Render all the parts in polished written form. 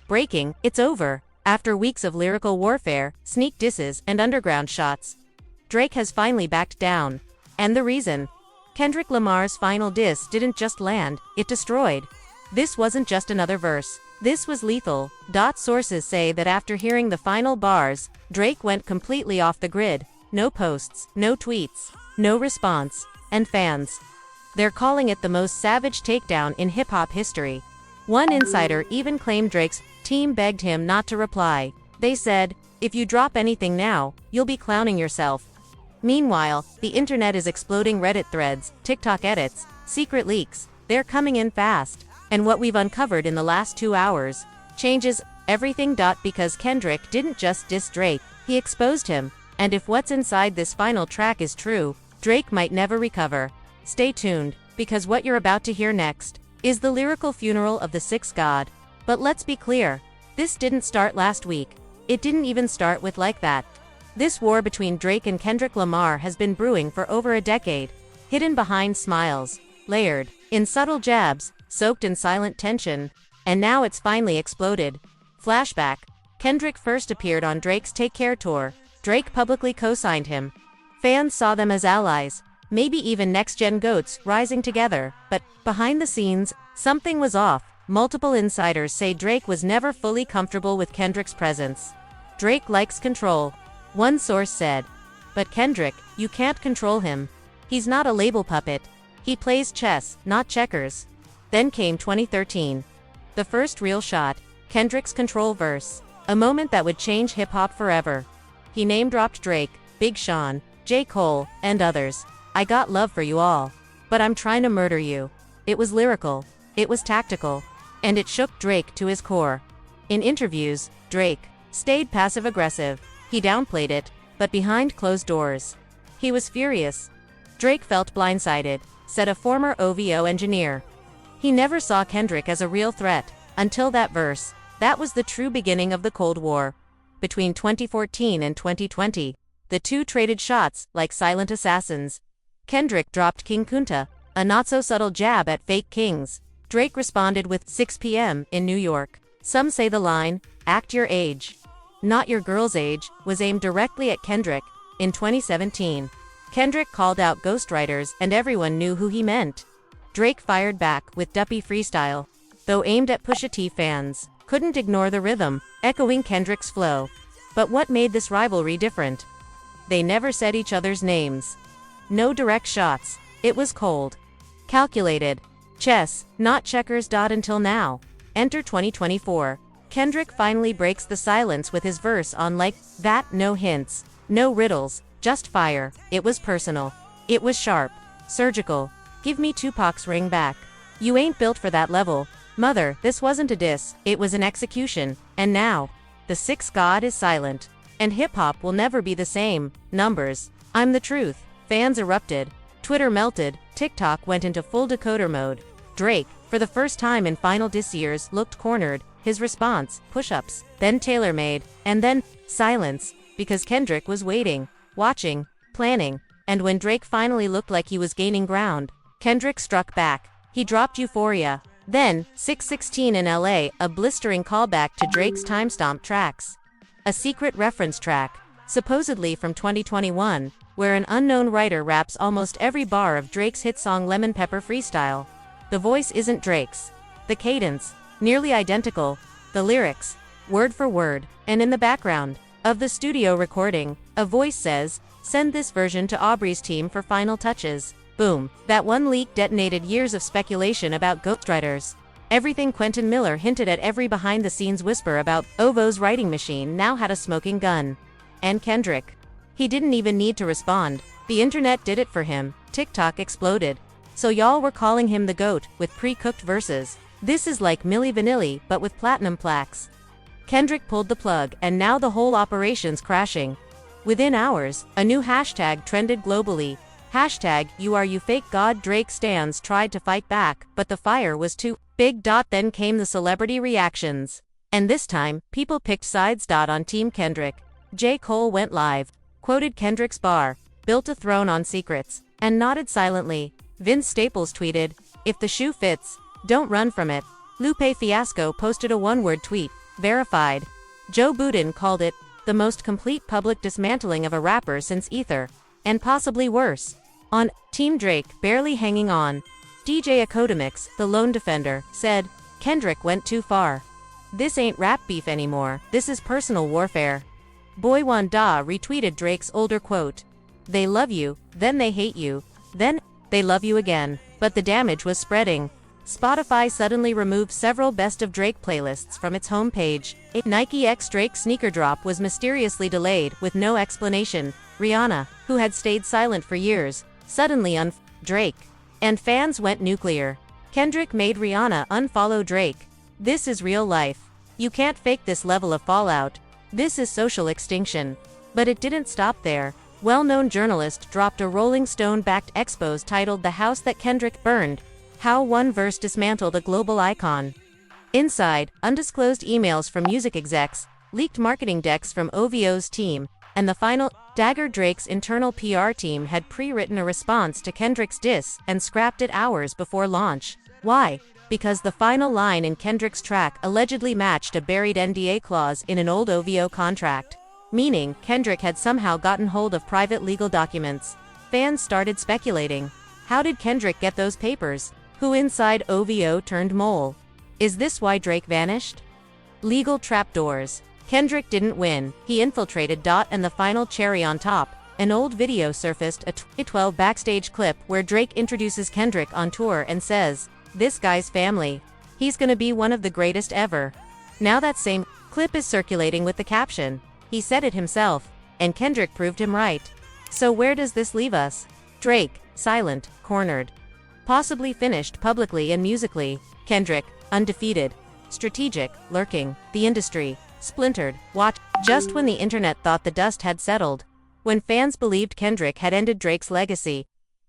Breaking, it's over. After weeks of lyrical warfare, sneak disses, and underground shots, Drake has finally backed down. And the reason? Kendrick Lamar's final diss didn't just land, it destroyed. This wasn't just another verse. This was lethal. Sources say that after hearing the final bars, Drake went completely off the grid. No posts, no tweets, no response. And fans, they're calling it the most savage takedown in hip-hop history. One insider even claimed Drake's team begged him not to reply. They said, "If you drop anything now, you'll be clowning yourself." Meanwhile, the internet is exploding. Reddit threads, TikTok edits, secret leaks, they're coming in fast. And what we've uncovered in the last 2 hours changes everything. Because Kendrick didn't just diss Drake, he exposed him. And if what's inside this final track is true, Drake might never recover. Stay tuned, because what you're about to hear next is the lyrical funeral of the sixth god. But let's be clear, this didn't start last week. It didn't even start with "like that." This war between Drake and Kendrick Lamar has been brewing for over a decade, hidden behind smiles, layered in subtle jabs, soaked in silent tension, and now it's finally exploded. Flashback: Kendrick first appeared on Drake's Take Care tour. Drake publicly co-signed him. Fans saw them as allies, maybe even next-gen GOATs rising together. But behind the scenes, something was off. Multiple insiders say Drake was never fully comfortable with Kendrick's presence. Drake likes control, one source said. But Kendrick, you can't control him. He's not a label puppet. He plays chess, not checkers. Then came 2013. The first real shot, Kendrick's Control verse. A moment that would change hip-hop forever. He name-dropped Drake, Big Sean, J. Cole, and others. "I got love for you all. But I'm trying to murder you." It was lyrical. It was tactical. And it shook Drake to his core. In interviews, Drake stayed passive-aggressive. He downplayed it, but behind closed doors, he was furious. Drake felt blindsided, said a former OVO engineer. He never saw Kendrick as a real threat until that verse. That was the true beginning of the Cold War. Between 2014 and 2020, the two traded shots like silent assassins. Kendrick dropped King Kunta, a not-so-subtle jab at fake kings. Drake responded with 6 p.m. in New York. Some say the line, "Act your age, not your girl's age," was aimed directly at Kendrick. In 2017, Kendrick called out ghostwriters and everyone knew who he meant. Drake fired back with Duppy Freestyle, though aimed at Pusha T. Fans couldn't ignore the rhythm, echoing Kendrick's flow. But what made this rivalry different? They never said each other's names. No direct shots. It was cold, calculated. Chess, not checkers. Until now. Enter 2024. Kendrick finally breaks the silence with his verse on "Like That." No hints, no riddles, just fire. It was personal. It was sharp, surgical. "Give me Tupac's ring back. You ain't built for that level, mother." This wasn't a diss, it was an execution. And now, the sixth god is silent. And hip-hop will never be the same. Numbers. "I'm the truth." Fans erupted. Twitter melted. TikTok went into full decoder mode. Drake, for the first time in final diss years, looked cornered. His response, push-ups, then tailor-made, and then silence, because Kendrick was waiting, watching, planning. And when Drake finally looked like he was gaining ground, Kendrick struck back. He dropped Euphoria. Then, 616 in LA, a blistering callback to Drake's timestamp tracks. A secret reference track, supposedly from 2021, where an unknown writer raps almost every bar of Drake's hit song Lemon Pepper Freestyle. The voice isn't Drake's. The cadence, nearly identical. The lyrics, word for word. And in the background of the studio recording, a voice says, "Send this version to Aubrey's team for final touches." Boom. That one leak detonated years of speculation about ghostwriters. Everything Quentin Miller hinted at, every behind-the-scenes whisper about OVO's writing machine, now had a smoking gun. And Kendrick, he didn't even need to respond. The internet did it for him. TikTok exploded. "So y'all were calling him the GOAT, with pre-cooked verses. This is like Milli Vanilli, but with platinum plaques." Kendrick pulled the plug, and now the whole operation's crashing. Within hours, a new hashtag trended globally. Hashtag, #YouAreYouFakeGod. Drake stans tried to fight back, but the fire was too big. Then came the celebrity reactions. And this time, people picked sides. On Team Kendrick. J. Cole went live, quoted Kendrick's bar, "Built a throne on secrets," and nodded silently. Vince Staples tweeted, "If the shoe fits, don't run from it." Lupe Fiasco posted a one-word tweet, verified. Joe Budden called it the most complete public dismantling of a rapper since Ether, and possibly worse. On Team Drake, barely hanging on, DJ Akodamix, the lone defender, said, "Kendrick went too far. This ain't rap beef anymore, this is personal warfare." Boy Wanda retweeted Drake's older quote. "They love you, then they hate you, then they love you again." But the damage was spreading. Spotify suddenly removed several Best of Drake playlists from its homepage. A Nike X Drake sneaker drop was mysteriously delayed with no explanation. Rihanna, who had stayed silent for years, suddenly Drake. And fans went nuclear. Kendrick made Rihanna unfollow Drake. This is real life. You can't fake this level of fallout. This is social extinction. But it didn't stop there. Well-known journalist dropped a Rolling Stone-backed expose titled "The House That Kendrick Burned: How One Verse Dismantled a Global Icon." Inside, undisclosed emails from music execs, leaked marketing decks from OVO's team, and the final Dagger. Drake's internal PR team had pre-written a response to Kendrick's diss and scrapped it hours before launch. Why? Because the final line in Kendrick's track allegedly matched a buried NDA clause in an old OVO contract. Meaning, Kendrick had somehow gotten hold of private legal documents. Fans started speculating. How did Kendrick get those papers? Who inside OVO turned mole? Is this why Drake vanished? Legal trapdoors. Kendrick didn't win, he infiltrated. And the final cherry on top, an old video surfaced, a 2012 backstage clip where Drake introduces Kendrick on tour and says, "This guy's family. He's gonna be one of the greatest ever." Now that same clip is circulating with the caption, "He said it himself," and Kendrick proved him right. So where does this leave us? Drake, silent, cornered. Possibly finished publicly and musically. Kendrick, undefeated. Strategic, lurking. The industry, splintered. Watch. Just when the internet thought the dust had settled. When fans believed Kendrick had ended Drake's legacy.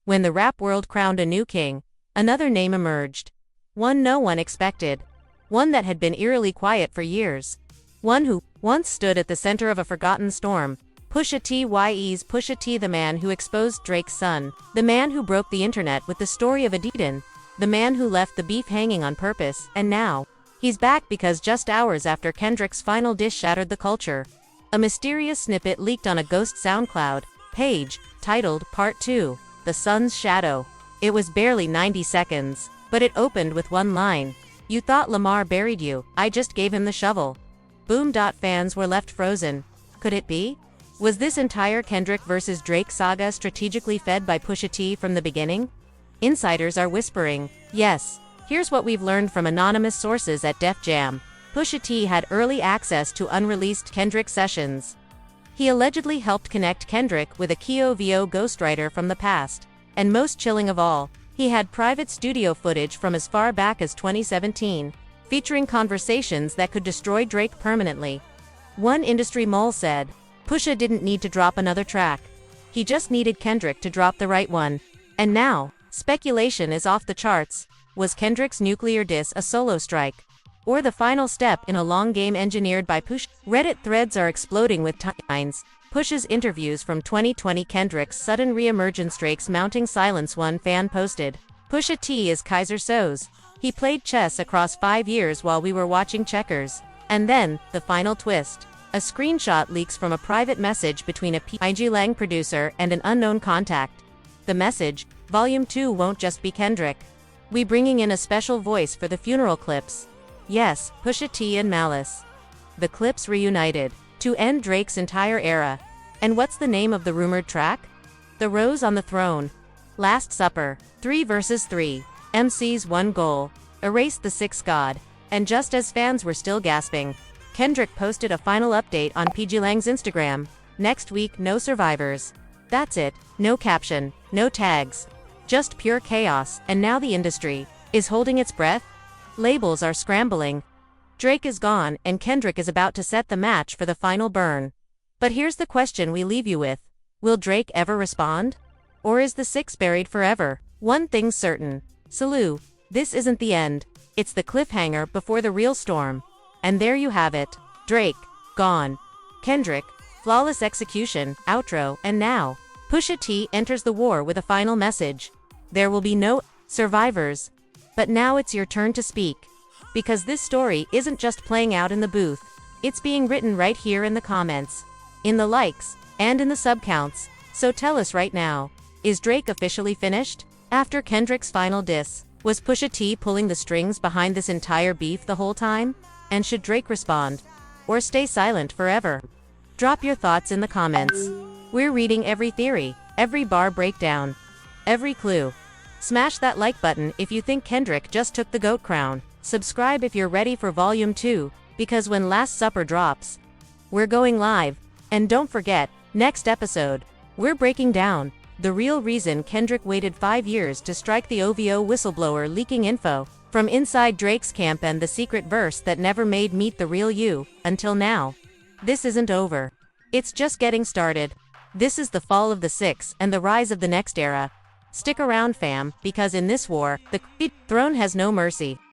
When the rap world crowned a new king, another name emerged. One no one expected. One that had been eerily quiet for years. One who once stood at the center of a forgotten storm. Pusha T.'s Pusha T, the man who exposed Drake's son, the man who broke the internet with the story of Adidas, the man who left the beef hanging on purpose, and now, he's back because just hours after Kendrick's final diss shattered the culture. A mysterious snippet leaked on a ghost SoundCloud page, titled Part 2, The Sun's Shadow. It was barely 90 seconds, but it opened with one line. "You thought Lamar buried you, I just gave him the shovel." Boom. Fans were left frozen. Could it be? Was this entire Kendrick vs. Drake saga strategically fed by Pusha T from the beginning? Insiders are whispering, yes. Here's what we've learned from anonymous sources at Def Jam. Pusha T had early access to unreleased Kendrick sessions. He allegedly helped connect Kendrick with a key OVO ghostwriter from the past. And most chilling of all, he had private studio footage from as far back as 2017, featuring conversations that could destroy Drake permanently. One industry mole said, Pusha didn't need to drop another track. He just needed Kendrick to drop the right one. And now, speculation is off the charts. Was Kendrick's nuclear diss a solo strike? Or the final step in a long game engineered by Pusha? Reddit threads are exploding with timelines. Pusha's interviews from 2020, Kendrick's sudden re-emergence, Drake's mounting silence. One fan posted, "Pusha T is Kaiser Soze. He played chess across 5 years while we were watching checkers." And then, the final twist. A screenshot leaks from a private message between a PG Lang producer and an unknown contact. The message, Volume 2 won't just be Kendrick. We bringing in a special voice for the funeral clips. Yes, Pusha T and Malice. The clips reunited, to end Drake's entire era. And what's the name of the rumored track? The Rose on the Throne. Last Supper. 3 vs 3. MC's one goal. Erase the sixth god. And just as fans were still gasping, Kendrick posted a final update on PG Lang's Instagram. Next week, no survivors. That's it. No caption, no tags. Just pure chaos. And now the industry is holding its breath. Labels are scrambling. Drake is gone, and Kendrick is about to set the match for the final burn. But here's the question we leave you with. Will Drake ever respond? Or is the six buried forever? One thing's certain. Salute. This isn't the end. It's the cliffhanger before the real storm. And there you have it. Drake, gone. Kendrick, flawless execution, outro, and now, Pusha T enters the war with a final message. There will be no survivors. But now it's your turn to speak. because this story isn't just playing out in the booth. It's being written right here in the comments, in the likes, and in the sub counts. So tell us right now, is Drake officially finished? After Kendrick's final diss, was Pusha T pulling the strings behind this entire beef the whole time? And should Drake respond, or stay silent forever? Drop your thoughts in the comments. We're reading every theory, every bar breakdown, every clue. Smash that like button if you think Kendrick just took the GOAT crown. Subscribe if you're ready for Volume 2, because when Last Supper drops, we're going live. And don't forget, next episode, we're breaking down the real reason Kendrick waited 5 years to strike the OVO whistleblower leaking info from inside Drake's camp and the secret verse that never made Meet the Real You until now. This isn't over. It's just getting started. This is the fall of the Six and the rise of the next era. Stick around, fam, because in this war, the throne has no mercy.